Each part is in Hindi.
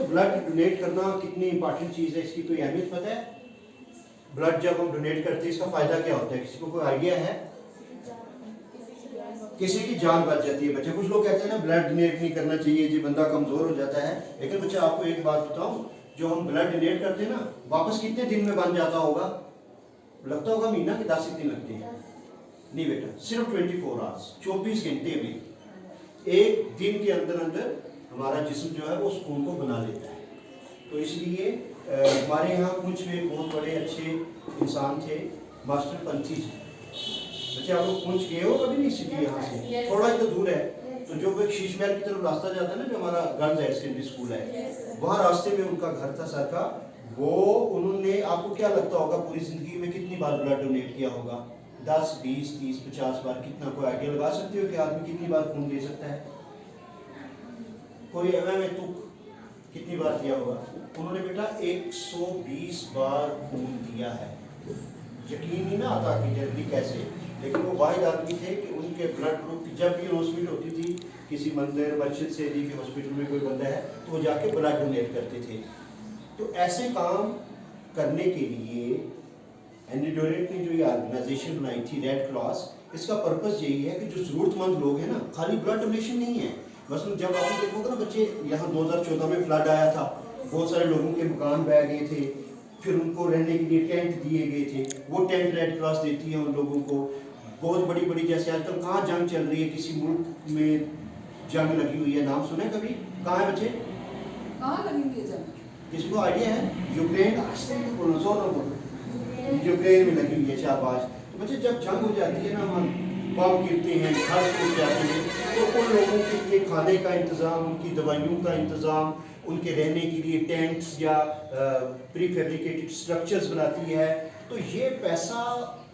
ब्लड डोनेट करना कितनी इंपॉर्टेंट चीज़ है, इसकी कोई अहमियत पता है? ब्लड जब हम डोनेट करते हैं इसका फ़ायदा क्या होता है, किसी को कोई आइडिया है? किसी की जान बच जाती है। बच्चे कुछ लोग कहते हैं ना ब्लड डोनेट नहीं करना चाहिए जी, बंदा कमज़ोर हो जाता है। लेकिन बच्चे आपको एक बात बताऊं, जो हम ब्लड डोनेट करते हैं ना, वापस कितने दिन में बन जाता होगा? लगता होगा महीना के 10 दिन लगते हैं। नहीं बेटा, सिर्फ 24 आवर्स, 24 घंटे में, एक दिन के अंदर अंदर हमारा जिस्म जो है वो उस खून को बना लेता है। तो इसलिए हमारे यहाँ कुछ में बहुत बड़े अच्छे इंसान थे, मास्टर पंथी जी। बच्चे आप लोग पूछ गए हो कभी? नहीं सिटी यहाँ से थोड़ा ही तो दूर है। तो जो एक शीश महल की तरफ रास्ता जाता है ना, जो हमारा गर्ल्स हायर सेकेंडरी स्कूल है, वहाँ रास्ते में उनका घर था सर का। वो उन्होंने, आपको क्या लगता होगा पूरी जिंदगी में कितनी बार ब्लड डोनेट किया होगा? 10, 20, 30, 50 बार? कितना, कोई आइडिया लगा सकते हो कि आदमी कितनी बार खून दे सकता है? कोई में तुक कितनी बार दिया होगा? उन्होंने बेटा 120 बार खून दिया है। यकीन ही ना आता कि जल्दी कैसे, लेकिन वो वाहिद आदमी थे कि उनके ब्लड ग्रुप, जब भी हॉस्पिटल होती थी, किसी मंदिर मस्जिद से दी कि हॉस्पिटल में कोई बंदा है, तो वो जाके ब्लड डोनेट करते थे। तो ऐसे काम करने के लिए हेनरी डोरेट ने जो ये ऑर्गेनाइजेशन बनाई थी रेड क्रॉस, इसका पर्पस यही है कि जो ज़रूरतमंद लोग हैं ना, खाली ब्लड डोनेशन नहीं है। बस जब आप देखोगे ना बच्चे, यहाँ 2014 में फ्लड आया था, बहुत सारे लोगों के मकान बह गए थे, फिर उनको रहने के लिए टेंट दिए गए थे। वो टेंट रेड क्रॉस देती है उन लोगों को। बहुत बड़ी बड़ी, जैसे आजकल कहाँ जंग चल रही है, किसी मुल्क में जंग लगी हुई है, नाम सुना है कभी? कहाँ है बच्चे? कहाँ लगी हुई है जंग? किसी को आइडिया है? यूक्रेन, यूक्रेन में लगी हुई है, शाबाश। तो बच्चे जब जंग हो जाती है ना, हम बम गिरते हैं, घर टूट जाते हैं, तो उन लोगों के लिए खाने का इंतज़ाम, उनकी दवाइयों का इंतज़ाम, उनके रहने के लिए टेंट्स या प्री फैब्रिकेटेड स्ट्रक्चर्स बनाती है। तो ये पैसा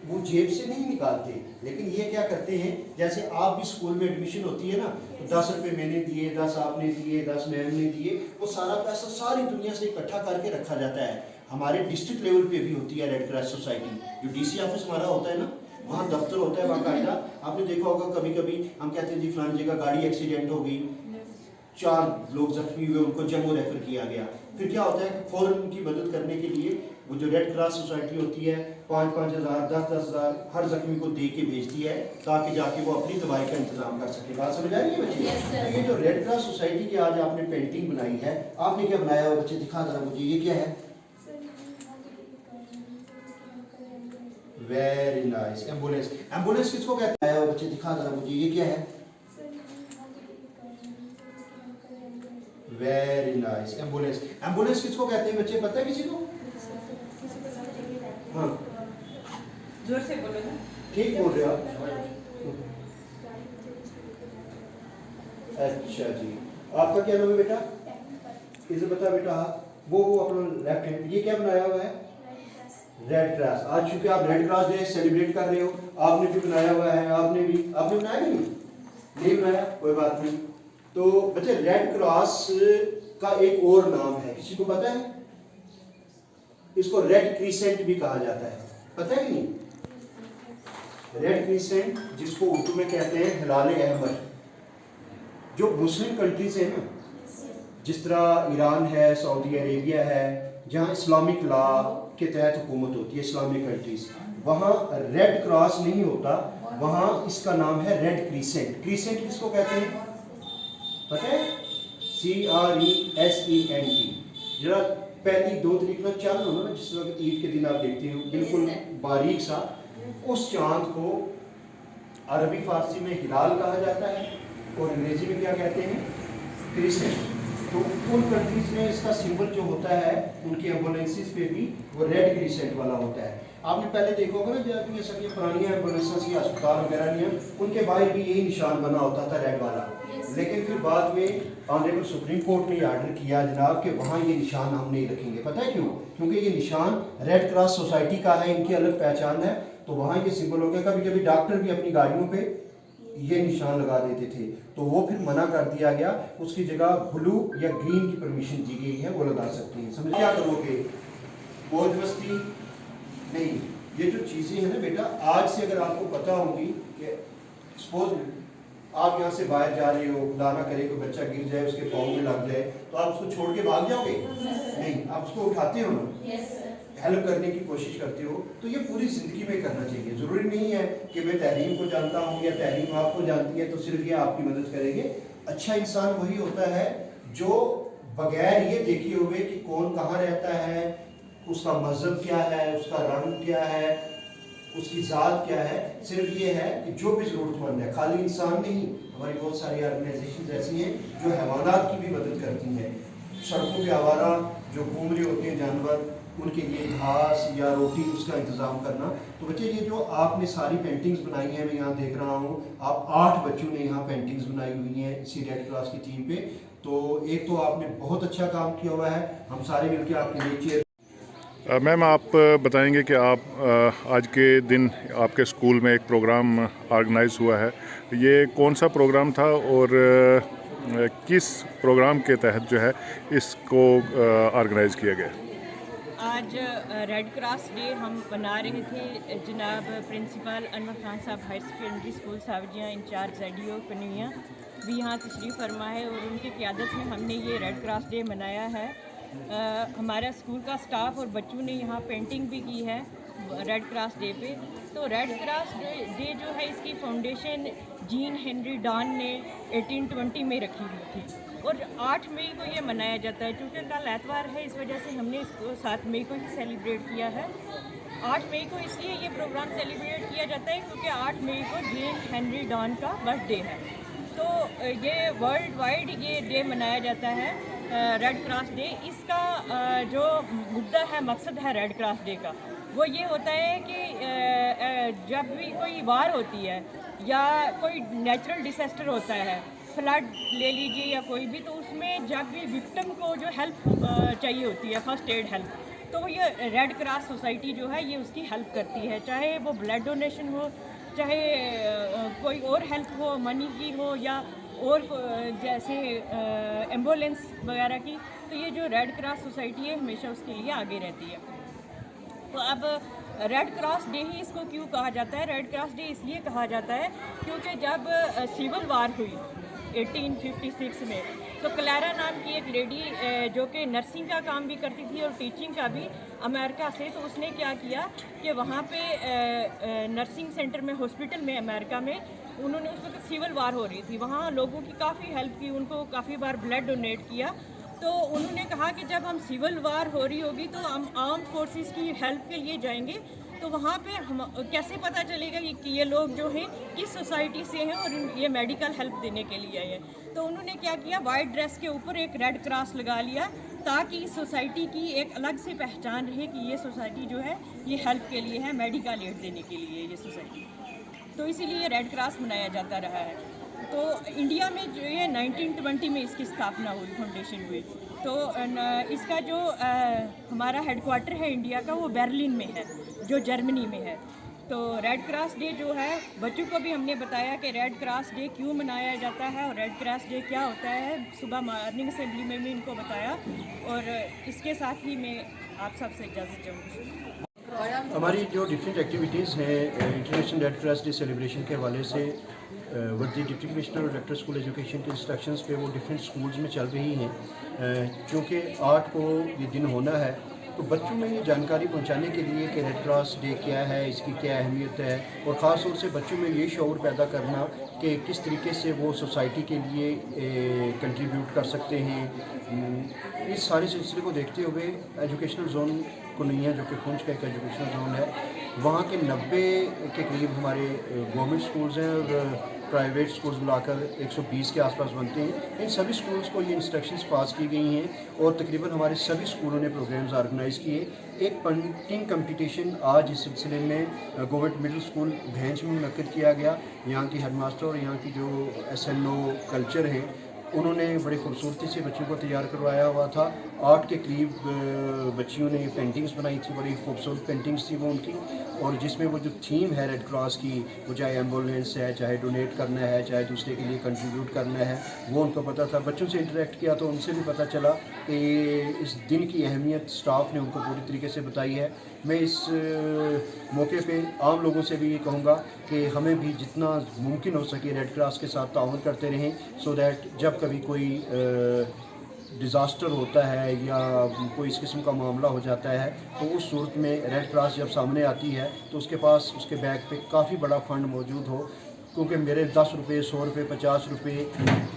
वो जेब से नहीं निकालते, लेकिन ये क्या करते हैं, जैसे आप भी स्कूल में एडमिशन होती है ना, तो 10 रुपये मैंने दिए, 10 आपने दिए, 10 मैम ने दिए, वो सारा पैसा सारी दुनिया से इकट्ठा करके रखा जाता है। हमारे डिस्ट्रिक्ट लेवल पे भी होती है रेड क्रॉस सोसाइटी। जो डीसी ऑफिस हमारा होता है ना, वहाँ दफ्तर होता है बाकायदा। आपने देखा होगा कभी कभी हम कहते हैं जी फलानी जगह गाड़ी एक्सीडेंट हो गई, 4 लोग जख्मी हुए, उनको जम्मू रेफर किया गया। फिर क्या होता है कि फ़ौरन उनकी मदद करने के लिए वो जो रेड क्रॉस सोसाइटी होती है 5-5 हज़ार 10-10 हज़ार हर जख्मी को दे के भेजती है, ताकि जाके वो अपनी दवाई का इंतजाम कर सके। बात समझ आ रही है बच्चे? तो ये जो रेड क्रॉस सोसाइटी की आज आपने पेंटिंग बनाई है, आपने क्या बनाया हो बच्चे? दिखा जरा मुझे, ये क्या है? Very nice. एम्बुलेंस। एम्बुलेंस किसको कहते हैं बच्चे? दिखा जरा मुझे, ये क्या है? Very nice. एम्बुलेंस। एम्बुलेंस किसको कहते हैं बच्चे, पता है किसी को? हाँ, जोर से बोलो ना। ठीक बोल रहे हो आप। अच्छा जी, आपका क्या नाम है बेटा? इसे बता बेटा। वो अपना लेफ्ट हैंड, ये क्या बनाया हुआ है? Red cross. आज चूंकि आप रेड क्रॉस डे सेलिब्रेट कर रहे हो, आपने भी बनाया हुआ है। आपने बनाया नहीं बनाया, कोई बात नहीं। तो बच्चे रेड क्रॉस का एक और नाम है, किसी को पता है? इसको रेड क्रीसेंट भी कहा जाता है, पता है कि नहीं? रेड क्रीसेंट, जिसको उर्दू में कहते हैं हिलाल अहमर। जो मुस्लिम कंट्रीज है ना, जिस तरह ईरान है, सऊदी अरेबिया है, जहाँ इस्लामिक लॉ के तहत हुकूमत होती है, इस्लामिक कंट्रीज, वहाँ रेड क्रॉस नहीं होता, वहाँ इसका नाम है रेड क्रीसेंट। क्रीसेंट किसको कहते हैं पता है? CRESENT। जरा पहली 2 तारीख ना चांद होना ना, जिस वक्त ईद के दिन आप देखते हो बिल्कुल बारीक सा, उस चांद को अरबी फारसी में हिलाल कहा जाता है और अंग्रेजी में क्या कहते हैं? क्रीसेंट। तो उन कंट्रीज में इसका सिंबल जो होता है, उनकी एम्बुलेंसेस पे भी वो रेड क्रीसेंट वाला होता है। आपने पहले देखा होगा ना, जब ये सब पुरानी एम्बुलेंसेस या अस्पताल वगैरह नहीं है, उनके बाहर भी यही निशान बना होता था रेड वाला। लेकिन फिर बाद में ऑनरेबल सुप्रीम कोर्ट ने आर्डर किया जनाब कि वहाँ ये निशान हम नहीं रखेंगे। पता है क्यों? क्योंकि ये निशान रेड क्रॉस सोसाइटी का है, इनकी अलग पहचान है, तो वहाँ ये सिंबल हो गया। कभी कभी डॉक्टर भी अपनी गाड़ियों पे ये निशान लगा देते थे, तो वो फिर मना कर दिया गया। उसकी जगह ब्लू या ग्रीन की परमिशन दी गई है, वो लगा सकते हैं। समझ क्या करोगे? मौज मस्ती नहीं। ये जो चीज़ें हैं ना बेटा, आज से अगर आपको पता होगी कि सपोज आप यहाँ से बाहर जा रहे हो, खुदा ना करे कोई बच्चा गिर जाए, उसके पाँव में लग जाए, तो आप उसको छोड़ के भाग जाओगे? नहीं, आप उसको उठाते हो ना, हेल्प करने की कोशिश करते हो। तो ये पूरी ज़िंदगी में करना चाहिए। ज़रूरी नहीं है कि मैं तहरीम को जानता हूँ या तहरीम आपको जानती है तो सिर्फ ये आपकी मदद करेंगे। अच्छा इंसान वही होता है जो बगैर ये देखे हुए कि कौन कहाँ रहता है, उसका मज़हब क्या है, उसका रंग क्या है, उसकी ज़ात क्या है, सिर्फ ये है कि जो भी ज़रूरतमंद है, खाली इंसान नहीं, हमारी बहुत सारी ऑर्गेनाइजेशन ऐसी हैं जो हैवानात की भी मदद करती हैं। सड़कों पे आवारा जो घूम रहे होते हैं जानवर, उनके लिए घास या रोटी उसका इंतज़ाम करना। तो बच्चे ये जो आपने सारी पेंटिंग्स बनाई हैं, मैं यहाँ देख रहा हूँ आप 8 बच्चों ने यहाँ पेंटिंग्स बनाई हुई हैं इसी रेड क्रॉस की टीम पे। तो एक तो आपने बहुत अच्छा काम किया हुआ है, हम सारे मिलकर आपके लिए चेयर। मैम, आप बताएंगे कि आप आज के दिन आपके स्कूल में एक प्रोग्राम ऑर्गेनाइज हुआ है, ये कौन सा प्रोग्राम था और किस प्रोग्राम के तहत जो है इसको ऑर्गेनाइज किया गया? आज रेड क्रॉस डे हम मना रहे थे। जनाब प्रिंसिपल अनवर खान साहब higher secondary school Sawjian, incharge ZDO Kanhaiya भी यहाँ तशरीफ़ फरमा है और उनकी क़यादत में हमने ये रेड क्रॉस डे मनाया है। हमारा स्कूल का स्टाफ और बच्चों ने यहाँ पेंटिंग भी की है रेड क्रॉस डे पे। तो रेड क्रॉस डे जो है इसकी फाउंडेशन जीन हेनरी डॉन ने 1820 में रखी हुई थी और 8 मई को ये मनाया जाता है। चूँकि कल एतवार है इस वजह से हमने इसको 7 मई को ही सेलिब्रेट किया है। 8 मई को इसलिए ये प्रोग्राम सेलिब्रेट किया जाता है क्योंकि 8 मई को जीन हेनरी डॉन का बर्थडे है। तो ये वर्ल्ड वाइड ये डे मनाया जाता है रेड क्रॉस डे। इसका जो मुद्दा है, मकसद है रेड क्रॉस डे का, वो ये होता है कि जब भी कोई वार होती है या कोई नेचुरल डिसास्टर होता है, फ्लड ले लीजिए या कोई भी, तो उसमें जब भी विक्टिम को जो हेल्प चाहिए होती है, फर्स्ट एड हेल्प, तो ये रेड क्रॉस सोसाइटी जो है ये उसकी हेल्प करती है। चाहे वो ब्लड डोनेशन हो, चाहे कोई और हेल्प हो, मनी की हो या और जैसे एम्बुलेंस वगैरह की, तो ये जो रेड क्रॉस सोसाइटी है हमेशा उसके लिए आगे रहती है। तो अब रेड क्रॉस डे ही इसको क्यों कहा जाता है? रेड क्रॉस डे इसलिए कहा जाता है क्योंकि जब सिविल वार हुई 1856 में, तो क्लारा नाम की एक लेडी जो कि नर्सिंग का काम भी करती थी और टीचिंग का भी अमेरिका से, तो उसने क्या किया कि वहाँ पे नर्सिंग सेंटर में, हॉस्पिटल में अमेरिका में, उन्होंने उस वक्त सिविल वार हो रही थी, वहाँ लोगों की काफ़ी हेल्प की, उनको काफ़ी बार ब्लड डोनेट किया। तो उन्होंने कहा कि जब हम सिविल वार हो रही होगी तो हम आर्म फोर्सेस की हेल्प के लिए जाएंगे, तो वहाँ पे हम कैसे पता चलेगा कि ये लोग जो हैं किस सोसाइटी से हैं और ये मेडिकल हेल्प देने के लिए आए हैं। तो उन्होंने क्या किया, वाइट ड्रेस के ऊपर एक रेड क्रॉस लगा लिया ताकि सोसाइटी की एक अलग से पहचान रहे कि ये सोसाइटी जो है ये हेल्प के लिए है, मेडिकल एड देने के लिए ये सोसाइटी। तो इसीलिए रेड क्रॉस मनाया जाता रहा है। तो इंडिया में जो ये 1920 में इसकी स्थापना हुई, फाउंडेशन हुई। तो इसका जो हमारा हेडक्वार्टर है इंडिया का, वो बर्लिन में है जो जर्मनी में है। तो रेड क्रॉस डे जो है, बच्चों को भी हमने बताया कि रेड क्रॉस डे क्यों मनाया जाता है और रेड क्रॉस डे क्या होता है। सुबह मॉर्निंग असेंबली में भी इनको बताया और इसके साथ ही मैं आप सबसे इजाज़त चाहूँगी। हमारी जो डिफरेंट एक्टिविटीज़ हैं international red cross day celebration के हवाले से वर्दी डिप्टी कमिश्नर और डायरेक्टर स्कूल एजुकेशन के इंस्ट्रक्शंस पे वो डिफरेंट स्कूल्स में चल रही हैं। क्योंकि 8 को ये दिन होना है, तो बच्चों में ये जानकारी पहुंचाने के लिए कि रेड क्रॉस डे क्या है, इसकी क्या अहमियत है, और ख़ास तौर से बच्चों में ये शऊर पैदा करना कि किस तरीके से वो सोसाइटी के लिए कंट्रीब्यूट कर सकते हैं। इस सारे सिलसिले को देखते हुए एजुकेशनल जोन कुनैया, जो कि पुंछ का एक एजुकेशनल जोन है, वहाँ के 90 के करीब हमारे गवर्नमेंट स्कूल्स हैं और प्राइवेट स्कूल्स मिलाकर 120 के आसपास बनते हैं। इन सभी स्कूल्स को ये इंस्ट्रक्शंस पास की गई हैं और तकरीबन हमारे सभी स्कूलों ने प्रोग्राम्स ऑर्गेनाइज़ किए। एक पेंटिंग कंपटीशन आज इस सिलसिले में गवर्नमेंट मिडिल स्कूल भैंस में मुनक्किद किया गया। यहाँ की हेडमास्टर और यहाँ की जो SNO कल्चर हैं, उन्होंने बड़ी खूबसूरती से बच्चों को तैयार करवाया हुआ था। 8 के करीब बच्चियों ने पेंटिंग्स बनाई थी, बड़ी खूबसूरत पेंटिंग्स थी वो उनकी, और जिसमें वो जो थीम है रेड क्रॉस की, वो चाहे एम्बुलेंस है, चाहे डोनेट करना है, चाहे दूसरे के लिए कंट्रीब्यूट करना है, वो उनको पता था। बच्चों से इंटरेक्ट किया तो उनसे भी पता चला कि इस दिन की अहमियत स्टाफ ने उनको पूरी तरीके से बताई है। मैं इस मौके पे आम लोगों से भी ये कहूँगा कि हमें भी जितना मुमकिन हो सके रेड क्रॉस के साथ ताउन करते रहें, सो दैट जब कभी कोई डिज़ास्टर होता है या कोई इस किस्म का मामला हो जाता है तो उस सूरत में रेड क्रॉस जब सामने आती है तो उसके पास उसके बैग पे काफ़ी बड़ा फ़ंड मौजूद हो। क्योंकि मेरे 10 रुपये, 100 रुपये, 50 रुपये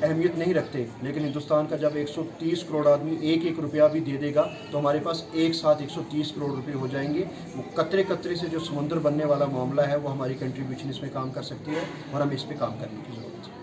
अहमियत नहीं रखते, लेकिन हिंदुस्तान का जब 130 करोड़ आदमी एक एक रुपया भी दे देगा तो हमारे पास एक साथ 130 करोड़ रुपए हो जाएंगे। वो कतरे कतरे से जो समुंदर बनने वाला मामला है वो हमारी कंट्रीब्यूशन इसमें काम कर सकती है और हमें इस पर काम करने की ज़रूरत है।